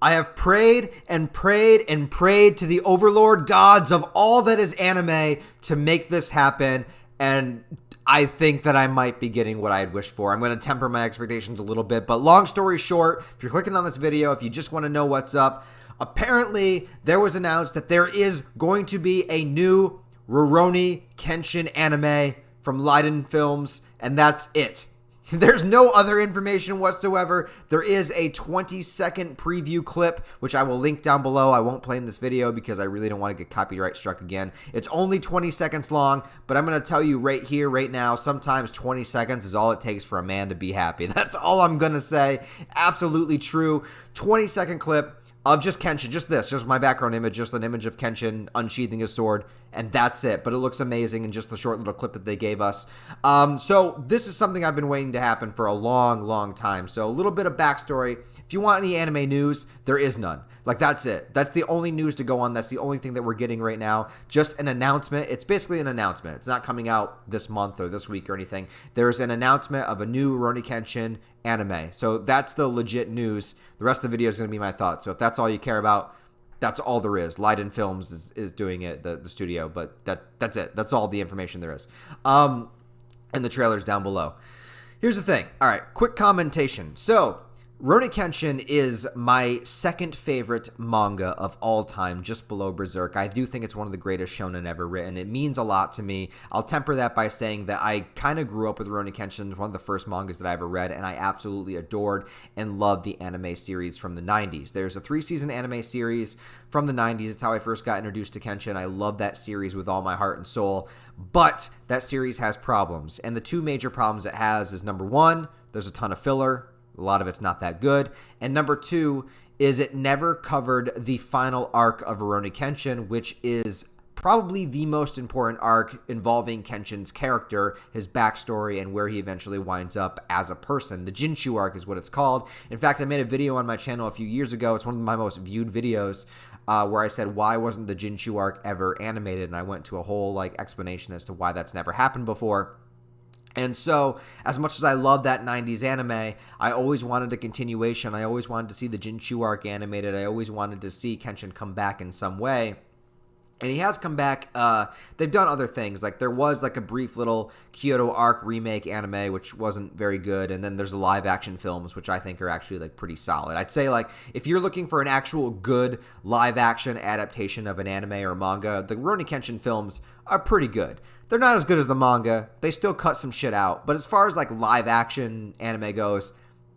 I have prayed and prayed and prayed to the overlord gods of all that is anime to make this happen, and I think that I might be getting what I had wished for. I'm going to temper my expectations a little bit, but long story short, if you're clicking on this video, if you just want to know what's up, apparently there was announced that there is going to be a new Rurouni Kenshin anime from Leiden Films, and that's it. There's no other information whatsoever. There is a 20-second preview clip, which I will link down below. I won't play in this video because I really don't want to get copyright struck again. It's only 20 seconds long, but I'm going to tell you right here, right now, sometimes 20 seconds is all it takes for a man to be happy. That's all I'm going to say. Absolutely true. 20-second clip of just Kenshin, just my background image, just an image of Kenshin unsheathing his sword, and that's it. But it looks amazing in just the short little clip that they gave us. So this is something I've been waiting to happen for a long, long time. So a little bit of backstory. If you want any anime news, there is none. Like, that's it. That's the only news to go on. That's the only thing that we're getting right now. Just an announcement. It's basically an announcement. It's not coming out this month or this week or anything. There's an announcement of a new Rurouni Kenshin anime. So that's the legit news. The rest of the video is going to be my thoughts. So if that's all you care about, that's all there is. Leiden Films is doing it, the studio, but that's it. That's all the information there is. And the trailer's down below. Here's the thing. All right, quick commentation. So Rurouni Kenshin is my second favorite manga of all time, just below Berserk. I do think it's one of the greatest shonen ever written. It means a lot to me. I'll temper that by saying that I kind of grew up with Rurouni Kenshin. It's one of the first mangas that I ever read, and I absolutely adored and loved the anime series from the 90s. There's a 3-season anime series from the 90s. It's how I first got introduced to Kenshin. I love that series with all my heart and soul, but that series has problems, and the two major problems it has is, number one, there's a ton of filler. A lot of it's not that good. And number two is it never covered the final arc of Rurouni Kenshin, which is probably the most important arc involving Kenshin's character, his backstory, and where he eventually winds up as a person. The Jinshu arc is what it's called. In fact, I made a video on my channel a few years ago. It's one of my most viewed videos where I said, why wasn't the Jinshu arc ever animated? And I went to a whole explanation as to why that's never happened before. And so, as much as I love that 90s anime, I always wanted a continuation. I always wanted to see the Jinshu arc animated. I always wanted to see Kenshin come back in some way. And he has come back. They've done other things. Like, there was a brief little Kyoto arc remake anime, which wasn't very good. And then there's the live action films, which I think are actually pretty solid. I'd say if you're looking for an actual good live action adaptation of an anime or manga, the Rurouni Kenshin films are pretty good. They're not as good as the manga. They still cut some shit out. But as far as live action anime goes,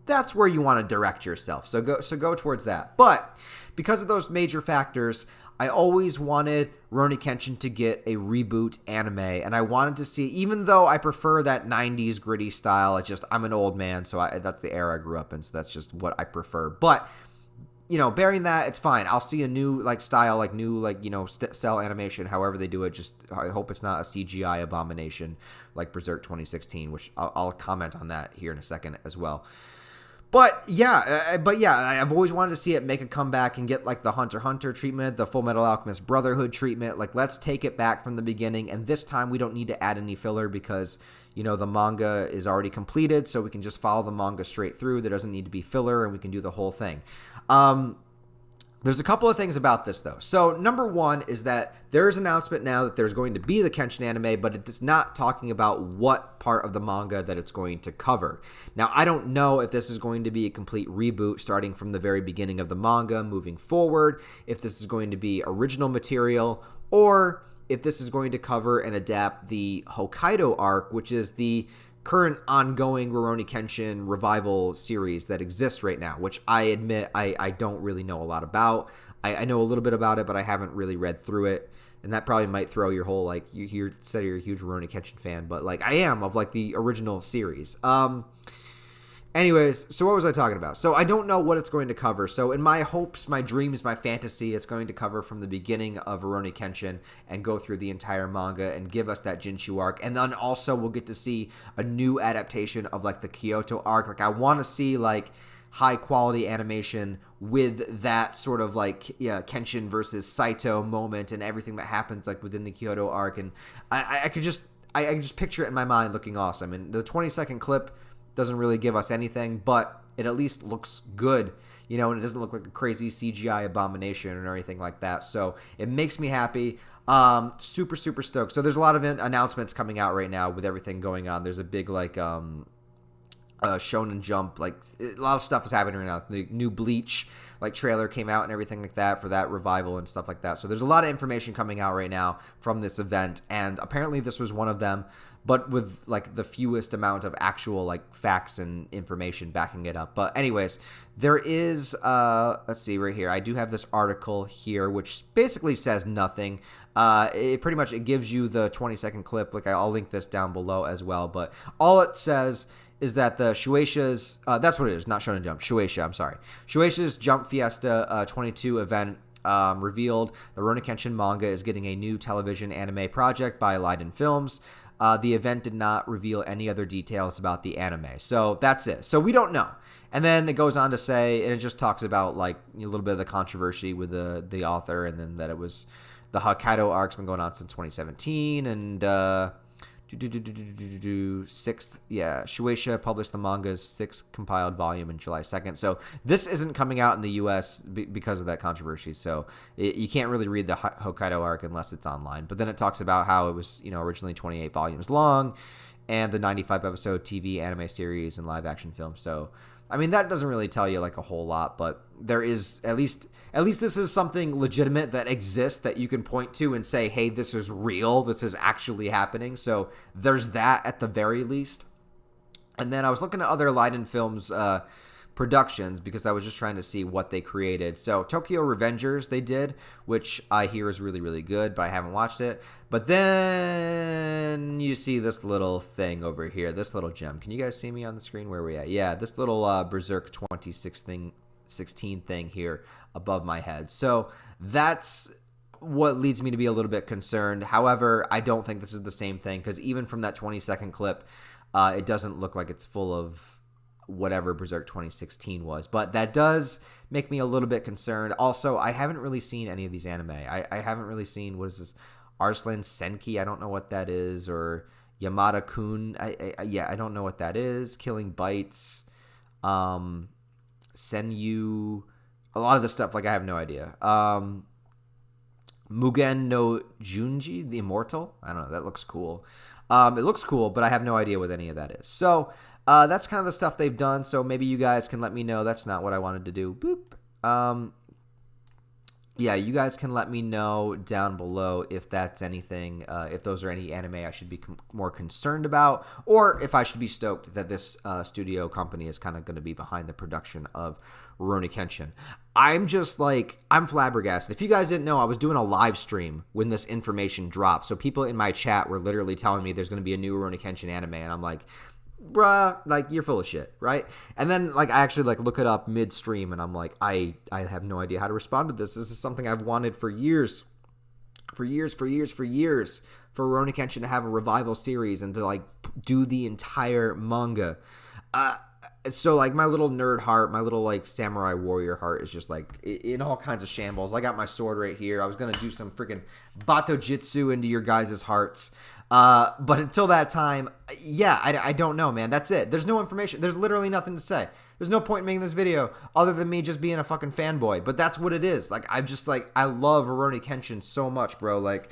that's where you want to direct yourself. So go towards that. But because of those major factors, I always wanted Rurouni Kenshin to get a reboot anime, and I wanted to see, even though I prefer that 90s gritty style, I'm an old man, so that's the era I grew up in, so that's just what I prefer. But bearing that, it's fine. I'll see a new style, new cell animation, however they do it. Just I hope it's not a CGI abomination like Berserk 2016, which I'll comment on that here in a second as well. But yeah, I've always wanted to see it make a comeback and get the Hunter x Hunter treatment, the Full Metal Alchemist Brotherhood treatment. Let's take it back from the beginning, and this time we don't need to add any filler because the manga is already completed, so we can just follow the manga straight through. There doesn't need to be filler, and we can do the whole thing. There's a couple of things about this, though. So, number one is that there is an announcement now that there's going to be the Kenshin anime, but it is not talking about what part of the manga that it's going to cover. Now, I don't know if this is going to be a complete reboot starting from the very beginning of the manga moving forward, if this is going to be original material, or if this is going to cover and adapt the Hokkaido arc, which is the current ongoing Rurouni Kenshin revival series that exists right now, which I admit I don't really know a lot about. I know a little bit about it, but I haven't really read through it, and that probably might throw your whole, you said you're a huge Rurouni Kenshin fan, but, I am of, the original series. Anyways, so what was I talking about? So I don't know what it's going to cover. So in my hopes, my dreams, my fantasy, it's going to cover from the beginning of Rurouni Kenshin and go through the entire manga and give us that Jinshu arc. And then also we'll get to see a new adaptation of the Kyoto arc. I want to see high quality animation with that sort of Kenshin versus Saito moment and everything that happens within the Kyoto arc. And I can just picture it in my mind looking awesome. And the 20-second clip doesn't really give us anything, but it at least looks good. and it doesn't look like a crazy CGI abomination or anything like that. So it makes me happy. Super, super stoked. So there's a lot of announcements coming out right now with everything going on. There's a big, like, Shonen Jump, like, a lot of stuff is happening right now. The new Bleach, like, trailer came out and everything like that for that revival and stuff like that. So there's a lot of information coming out right now from this event, and apparently this was one of them, but with, like, the fewest amount of actual, like, facts and information backing it up. But anyways, there is, let's see right here. I do have this article here, which basically says nothing. It gives you the 20-second clip. Like, I'll link this down below as well. But all it says is that the Shueisha's, that's what it is, not Shonen Jump, Shueisha, I'm sorry. Shueisha's Jump Fiesta 22 event revealed the Rurouni Kenshin manga is getting a new television anime project by Leiden Films. The event did not reveal any other details about the anime. So that's it. So we don't know. And then it goes on to say, and it just talks about, like, a little bit of the controversy with the author, and then that it was the Hokkaido arc's been going on since 2017, and Shueisha published the manga's 6th compiled volume in July 2nd. So this isn't coming out in the U.S. Because of that controversy. So you can't really read the Hokkaido arc unless it's online. But then it talks about how it was, originally 28 volumes long, and the 95-episode TV anime series and live-action film. So, I mean, that doesn't really tell you, like, a whole lot, but there is at least this is something legitimate that exists that you can point to and say, hey, this is real. This is actually happening. So there's that at the very least. And then I was looking at other Leiden Films productions because I was just trying to see what they created. So Tokyo Revengers they did, which I hear is really, really good, but I haven't watched it. But then you see this little thing over here, this little gem. Can you guys see me on the screen? Where are we at? Yeah, this little Berserk 16 thing here above my head. So that's what leads me to be a little bit concerned. However, I don't think this is the same thing, because even from that 20-second clip, it doesn't look like it's full of whatever Berserk 2016 was. But that does make me a little bit concerned. Also, I haven't really seen any of these anime. I haven't really seen, what is this, Arslan Senki? I don't know what that is. Or Yamada-kun. I don't know what that is. Killing Bites. Senyu. A lot of this stuff, like, I have no idea. Mugen no Junji, the Immortal. I don't know. That looks cool. It looks cool, but I have no idea what any of that is. So that's kind of the stuff they've done. So maybe you guys can let me know. That's not what I wanted to do. Boop. Yeah, you guys can let me know down below if that's anything, if those are any anime I should be more concerned about, or if I should be stoked that this studio company is kind of going to be behind the production of Rurouni Kenshin. I'm flabbergasted. If you guys didn't know, I was doing a live stream when this information dropped. So people in my chat were literally telling me there's going to be a new Rurouni Kenshin anime, and I'm like, bruh, like, you're full of shit, right? And then, like, I actually, like, look it up midstream, and I'm like, I have no idea how to respond to this. This is something I've wanted for years. For Rurouni Kenshin to have a revival series and to, like, do the entire manga. So, like, my little nerd heart, my little, like, samurai warrior heart is just, like, in all kinds of shambles. I got my sword right here. I was going to do some freaking Bato Jitsu into your guys' hearts. But until that time, yeah, I don't know, man. That's it. There's no information. There's literally nothing to say. There's no point in making this video other than me just being a fucking fanboy. But that's what it is. Like, I'm just, like, I love Rurouni Kenshin so much, bro. Like,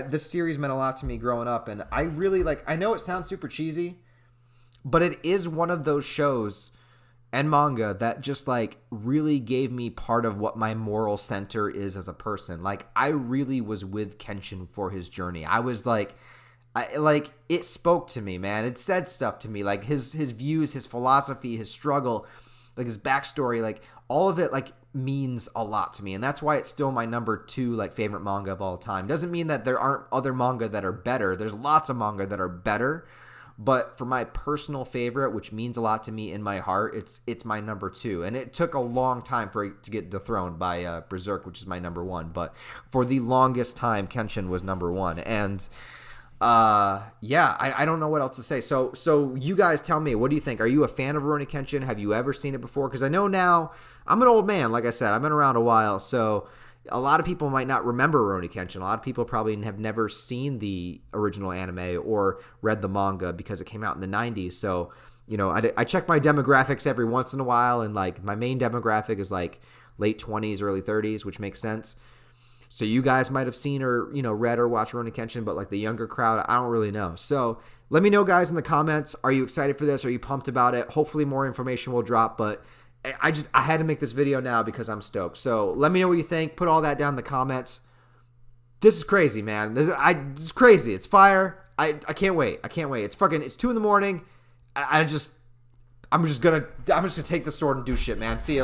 this series meant a lot to me growing up. And I really, like, I know it sounds super cheesy, but it is one of those shows and manga that just, like, really gave me part of what my moral center is as a person. Like, I really was with Kenshin for his journey. I was, like, it spoke to me, man. It said stuff to me, like his views, his philosophy, his struggle, like his backstory, like all of it, like, means a lot to me. And that's why it's still my number 2, like, favorite manga of all time. Doesn't mean that there aren't other manga that are better. There's lots of manga that are better. But for my personal favorite, which means a lot to me in my heart, it's my number 2. And it took a long time for it to get dethroned by Berserk, which is my number 1. But for the longest time, Kenshin was number 1. And yeah, I don't know what else to say. So you guys tell me, what do you think? Are you a fan of Rurouni Kenshin? Have you ever seen it before? Because I know now, I'm an old man, like I said. I've been around a while, so a lot of people might not remember Rurouni Kenshin. A lot of people probably have never seen the original anime or read the manga because it came out in the 90s. So you know, I check my demographics every once in a while, and like my main demographic is like late 20s, early 30s, which makes sense. So you guys might have seen or, you know, read or watched Rurouni Kenshin, but like the younger crowd, I don't really know. So let me know, guys, in the comments. Are you excited for this? Are you pumped about it? Hopefully more information will drop, but I had to make this video now because I'm stoked. So let me know what you think. Put all that down in the comments. This is crazy, man. This is crazy. It's fire. I can't wait. I can't wait. It's 2 in the morning. I'm just gonna take the sword and do shit, man. See you later.